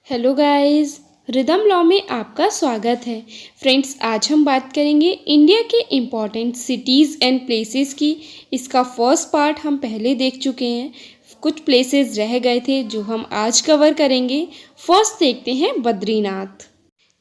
Hello guys, rhythm law में आपका स्वागत है। फ्रेंड्स, आज हम बात करेंगे इंडिया के इम्पॉर्टेंट सिटीज़ एंड प्लेसेस की। इसका फर्स्ट पार्ट हम पहले देख चुके हैं। कुछ प्लेसेस रह गए थे जो हम आज कवर करेंगे। फर्स्ट देखते हैं बद्रीनाथ।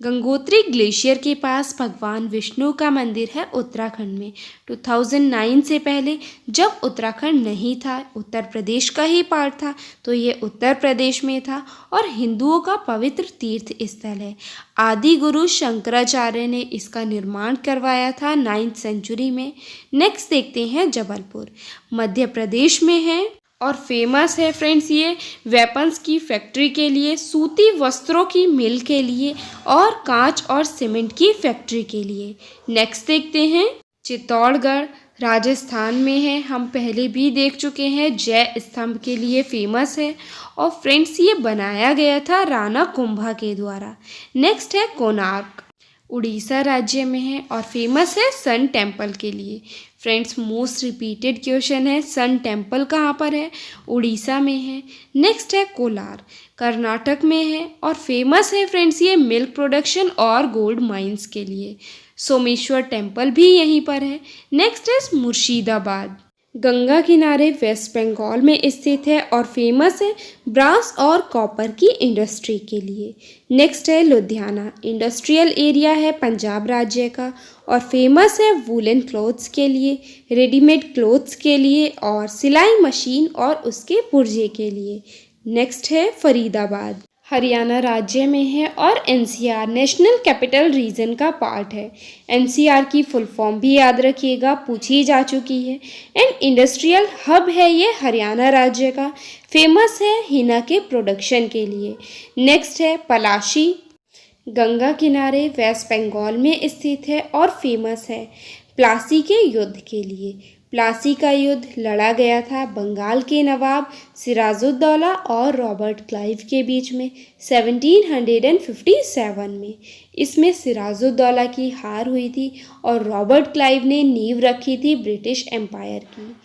गंगोत्री ग्लेशियर के पास भगवान विष्णु का मंदिर है उत्तराखंड में। 2009 से पहले जब उत्तराखंड नहीं था, उत्तर प्रदेश का ही पार्ट था, तो ये उत्तर प्रदेश में था और हिंदुओं का पवित्र तीर्थ स्थल है। आदि गुरु शंकराचार्य ने इसका निर्माण करवाया था 9th सेंचुरी में। नेक्स्ट देखते हैं जबलपुर, मध्य प्रदेश में है और फेमस है फ्रेंड्स ये वेपन्स की फैक्ट्री के लिए, सूती वस्त्रों की मिल के लिए और कांच और सीमेंट की फैक्ट्री के लिए। नेक्स्ट देखते हैं चित्तौड़गढ़, राजस्थान में है। हम पहले भी देख चुके हैं, जय स्तंभ के लिए फेमस है और फ्रेंड्स ये बनाया गया था राणा कुंभा के द्वारा। नेक्स्ट है कोणार्क, उड़ीसा राज्य में है और फेमस है सन टेम्पल के लिए। फ्रेंड्स, मोस्ट रिपीटेड क्वेश्चन है, सन टेम्पल कहाँ पर है? उड़ीसा में है। नेक्स्ट है कोलार, कर्नाटक में है और फेमस है फ्रेंड्स ये मिल्क प्रोडक्शन और गोल्ड माइंस के लिए। सोमेश्वर टेम्पल भी यहीं पर है। नेक्स्ट है मुर्शिदाबाद, गंगा किनारे वेस्ट बंगाल में स्थित है और फेमस है ब्रास और कॉपर की इंडस्ट्री के लिए। नेक्स्ट है लुधियाना, इंडस्ट्रियल एरिया है पंजाब राज्य का और फेमस है वूलन क्लॉथ्स के लिए, रेडीमेड क्लॉथ्स के लिए और सिलाई मशीन और उसके पुर्जे के लिए। नेक्स्ट है फरीदाबाद, हरियाणा राज्य में है और एनसीआर नेशनल कैपिटल रीजन का पार्ट है। एनसीआर की फुल फॉर्म भी याद रखिएगा, पूछी जा चुकी है। एंड इंडस्ट्रियल हब है ये हरियाणा राज्य का, फेमस है हिना के प्रोडक्शन के लिए। नेक्स्ट है पलाशी, गंगा किनारे वेस्ट बंगाल में स्थित है और फेमस है प्लासी के युद्ध के लिए। प्लासी का युद्ध लड़ा गया था बंगाल के नवाब सिराजुद्दौला और रॉबर्ट क्लाइव के बीच में 1757 में। इसमें सिराजुद्दौला की हार हुई थी और रॉबर्ट क्लाइव ने नींव रखी थी ब्रिटिश एम्पायर की।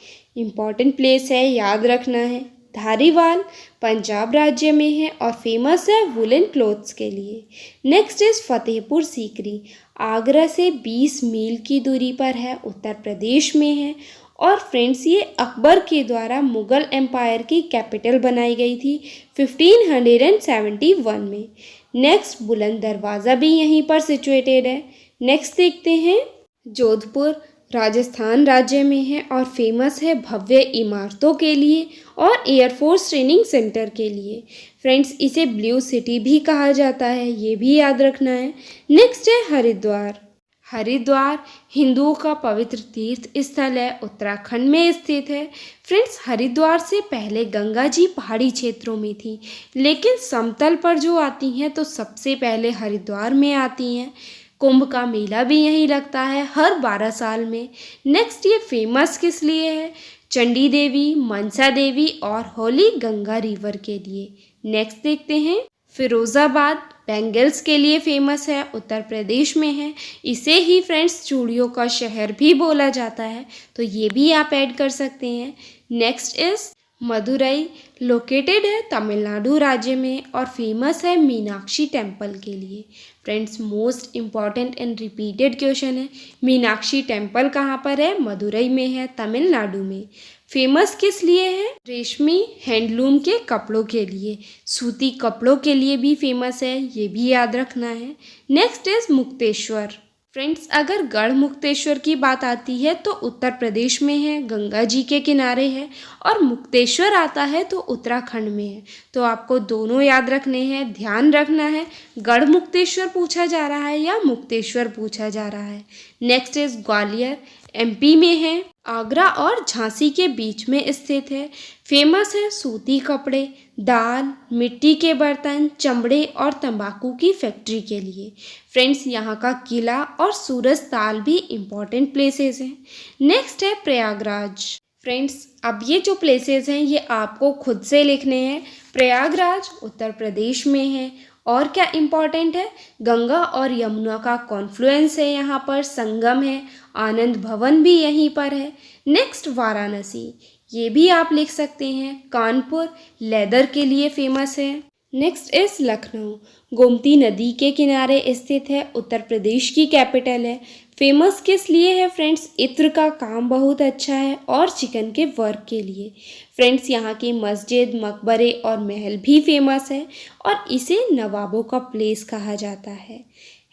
इम्पॉर्टेंट प्लेस है, याद रखना है। धारीवाल पंजाब राज्य में है और फेमस है वुलन क्लॉथ्स के लिए। नेक्स्ट इज फतेहपुर सीकरी, आगरा से 20 मील की दूरी पर है, उत्तर प्रदेश में है और फ्रेंड्स ये अकबर के द्वारा मुग़ल एम्पायर की कैपिटल बनाई गई थी 1571 में। नेक्स्ट बुलंद दरवाज़ा भी यहीं पर सिचुएटेड है। नेक्स्ट देखते हैं जोधपुर, राजस्थान राज्य में है और फेमस है भव्य इमारतों के लिए और एयरफोर्स ट्रेनिंग सेंटर के लिए। फ्रेंड्स, इसे ब्लू सिटी भी कहा जाता है, ये भी याद रखना है। नेक्स्ट है हरिद्वार, हरिद्वार हिंदुओं का पवित्र तीर्थ स्थल है, उत्तराखंड में स्थित है। फ्रेंड्स, हरिद्वार से पहले गंगा जी पहाड़ी क्षेत्रों में थी, लेकिन समतल पर जो आती हैं तो सबसे पहले हरिद्वार में आती हैं। कुंभ का मेला भी यहीं लगता है हर 12 साल में। नेक्स्ट ये फेमस किस लिए है? चंडी देवी, मनसा देवी और होली गंगा रिवर के लिए। नेक्स्ट देखते हैं फिरोज़ाबाद, बैंगल्स के लिए फेमस है, उत्तर प्रदेश में है। इसे ही फ्रेंड्स चूड़ियों का शहर भी बोला जाता है, तो ये भी आप ऐड कर सकते हैं। नेक्स्ट इज मदुरई, लोकेटेड है तमिलनाडु राज्य में और फेमस है मीनाक्षी टेम्पल के लिए। Friends, most important and repeated question है, मीनाक्षी टेम्पल कहाँ पर है? मदुरई में है, तमिलनाडु में। फेमस किस लिए है? रेशमी हैंडलूम के कपड़ों के लिए, सूती कपड़ों के लिए भी फेमस है, ये भी याद रखना है। Next is Mukteshwar. फ्रेंड्स, अगर गढ़ मुक्तेश्वर की बात आती है तो उत्तर प्रदेश में है, गंगा जी के किनारे है और मुक्तेश्वर आता है तो उत्तराखंड में है। तो आपको दोनों याद रखने हैं, ध्यान रखना है गढ़ मुक्तेश्वर पूछा जा रहा है या मुक्तेश्वर पूछा जा रहा है। नेक्स्ट इज ग्वालियर, एमपी में है, आगरा और झांसी के बीच में स्थित है। फेमस है सूती कपड़े, दाल, मिट्टी के बर्तन, चमड़े और तंबाकू की फैक्ट्री के लिए। फ्रेंड्स, यहाँ का किला और सूरज ताल भी इम्पॉर्टेंट प्लेसेस हैं। नेक्स्ट है प्रयागराज। फ्रेंड्स, अब ये जो प्लेसेस हैं ये आपको खुद से लिखने हैं। प्रयागराज उत्तर प्रदेश में है और क्या इम्पॉर्टेंट है? गंगा और यमुना का कॉन्फ्लुएंस है, यहाँ पर संगम है, आनंद भवन भी यहीं पर है। नेक्स्ट वाराणसी, ये भी आप लिख सकते हैं। कानपुर लेदर के लिए फेमस है। Next is Lucknow. गोमती नदी के किनारे स्थित है, उत्तर प्रदेश की कैपिटल है। फेमस किस लिए है फ्रेंड्स? इत्र का काम बहुत अच्छा है और चिकन के वर्क के लिए। फ्रेंड्स यहाँ की मस्जिद, मकबरे और महल भी फेमस है और इसे नवाबों का प्लेस कहा जाता है।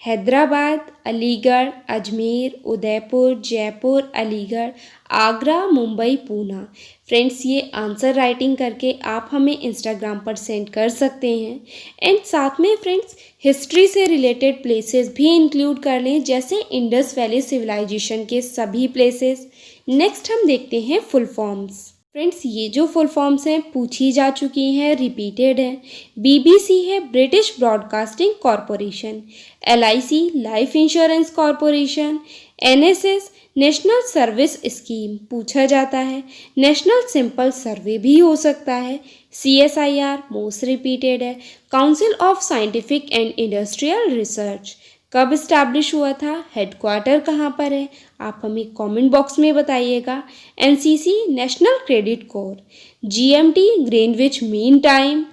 हैदराबाद, अलीगढ़, अजमेर, उदयपुर, जयपुर, अलीगढ़, आगरा, मुंबई, पूना। फ्रेंड्स ये आंसर राइटिंग करके आप हमें इंस्टाग्राम पर सेंड कर सकते हैं। एंड साथ में फ्रेंड्स हिस्ट्री से रिलेटेड प्लेसेस भी इंक्लूड कर लें, जैसे इंडस वैली सिविलाइजेशन के सभी प्लेसेस। नेक्स्ट हम देखते हैं फुल फॉर्म्स। फ्रेंड्स ये जो फुल फॉर्म्स हैं पूछी जा चुकी हैं, रिपीटेड हैं। बीबीसी है British broadcasting corporation, LIC life insurance corporation, NSS national service scheme पूछा जाता है। नेशनल सिंपल सर्वे भी हो सकता है। सीएसआईआर मोस्ट रिपीटेड है। Council of scientific and industrial research कब इस्टेब्लिश हुआ था? हेडक्वार्टर कहाँ पर है? आप हमें कमेंट बॉक्स में बताइएगा। NCC national cadet corps, GMT Greenwich mean time,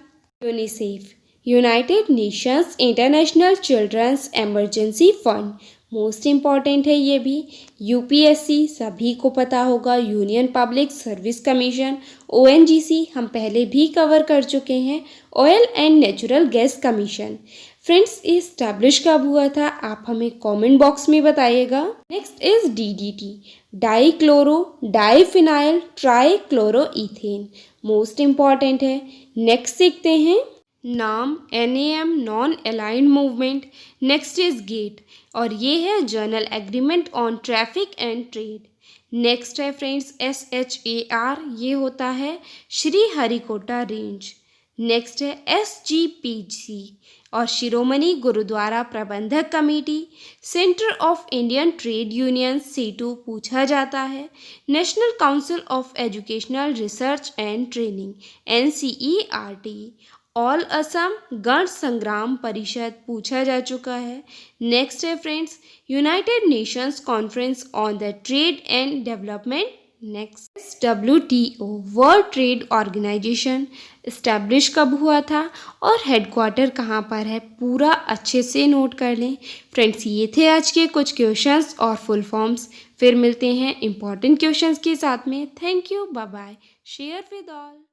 UNICEF United Nations international children's emergency fund most important है ये भी। यूपीएससी सभी को पता होगा, union public service commission. ONGC हम पहले भी कवर कर चुके हैं। Oil and natural gas commission. Friends ये स्टैब्लिश कब हुआ था? आप हमें कमेंट बॉक्स में बताइएगा। Next is DDT, dichloro diphenyl trichloroethane most important है। नेक्स्ट सीखते हैं नाम, NAM non aligned movement. Next is get और ये है journal agreement on traffic and trade. Next है फ्रेंड्स SHAR, ये होता है श्रीहरिकोटा रेंज। नेक्स्ट है SGPC और शिरोमणि गुरुद्वारा प्रबंधक committee. Centre of Indian trade union C2 पूछा जाता है। National council of educational research and training NCERT। All Assam गण संग्राम परिषद पूछा जा चुका है। नेक्स्ट है friends United Nations conference on the trade and development. Next WTO world trade organization establish कब हुआ था और हेडक्वार्टर कहाँ पर है? पूरा अच्छे से नोट कर लें। फ्रेंड्स ये थे आज के कुछ क्वेश्चंस और फुल फॉर्म्स। फिर मिलते हैं इंपॉर्टेंट क्वेश्चंस के साथ में। Thank you, bye bye, share with all.